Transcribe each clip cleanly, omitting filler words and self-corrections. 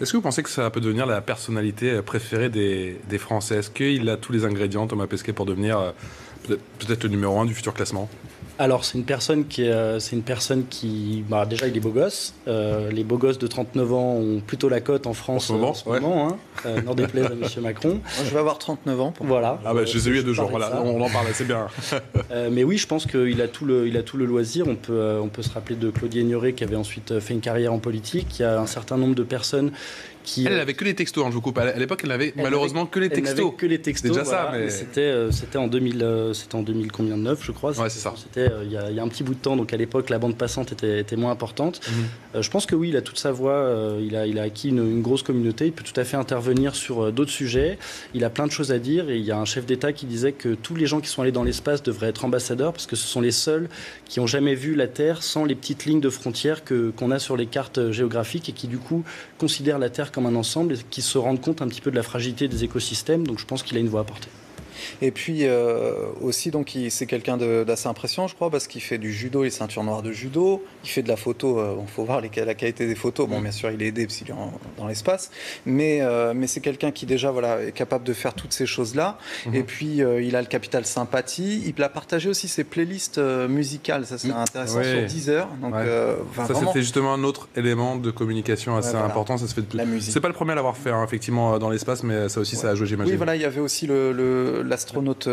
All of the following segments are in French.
Est-ce que vous pensez que ça peut devenir la personnalité préférée des Français? Est-ce qu'il a tous les ingrédients, Thomas Pesquet, pour devenir peut-être le numéro 1 du futur classement? Alors, c'est une personne qui, bah, déjà, il est beau gosse. Les beaux gosses de 39 ans ont plutôt la cote en France en ce moment, hein, n'en déplaise à M. Macron. Moi, je vais avoir 39 ans. Voilà. Ah bah, je les ai eu il y a 2 jours, voilà, on en parle, c'est bien. Mais oui, je pense qu'il a tout le loisir. On peut se rappeler de Claudie Ignoré, qui avait ensuite fait une carrière en politique. Il y a un certain nombre de personnes qui... Elle avait que les textos, hein, je vous coupe. À l'époque, elle n'avait malheureusement que les textos. Elle n'avait que les textos. Déjà voilà. ça, mais... C'était en 2009, je crois. Ouais, c'est ça. C'était il y a un petit bout de temps. Donc à l'époque, la bande passante était moins importante. Je pense que oui, il a toute sa voix. Il a acquis une grosse communauté. Il peut tout à fait intervenir sur d'autres sujets. Il a plein de choses à dire. Et il y a un chef d'État qui disait que tous les gens qui sont allés dans l'espace devraient être ambassadeurs parce que ce sont les seuls qui n'ont jamais vu la Terre sans les petites lignes de frontières qu'on a sur les cartes géographiques et qui du coup considèrent la Terre comme un ensemble et qui se rendent compte un petit peu de la fragilité des écosystèmes. Donc je pense qu'il a une voix à porter. Et puis aussi, donc, c'est quelqu'un d'assez impressionnant, je crois, parce qu'il fait du judo, les ceintures noires de judo. Il fait de la photo. Bon, faut voir la qualité des photos. Bon, bien sûr, il est aidé parce qu'il est dans l'espace. Mais c'est quelqu'un qui déjà, voilà, est capable de faire toutes ces choses-là. Et puis, il a le capital sympathie. Il a partagé aussi ses playlists musicales. Ça, c'est intéressant sur Deezer. Donc, ça, vraiment... c'était justement un autre élément de communication assez important. Ça se fait. La musique. C'est pas le premier à l'avoir fait, hein, effectivement, dans l'espace, mais ça aussi, ça a joué, j'imagine. Oui, voilà, il y avait aussi l'astronaute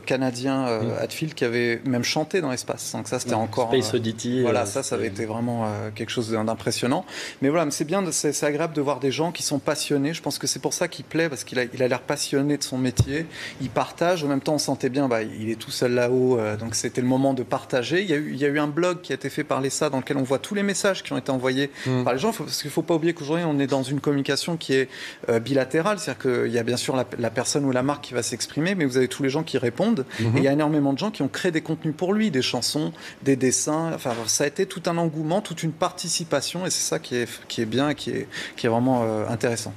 canadien Hadfield qui avait même chanté dans l'espace. Donc ça, c'était encore... Space Oddity. Voilà, ça avait été vraiment quelque chose d'impressionnant. Mais voilà, c'est bien, c'est agréable de voir des gens qui sont passionnés. Je pense que c'est pour ça qu'il plaît, parce qu'il a l'air passionné de son métier. Il partage. En même temps, on sentait bien, il est tout seul là-haut. Donc c'était le moment de partager. Il y a eu un blog qui a été fait par l'ESA dans lequel on voit tous les messages qui ont été envoyés par les gens. Parce qu'il ne faut pas oublier qu'aujourd'hui, on est dans une communication qui est bilatérale. C'est-à-dire qu'il y a bien sûr la personne ou la marque qui va s'exprimer, mais vous avez tous les gens qui répondent. Et il y a énormément de gens qui ont créé des contenus pour lui, des chansons, des dessins. Enfin, ça a été tout un engouement, toute une participation, et c'est ça qui est bien et qui est vraiment intéressant.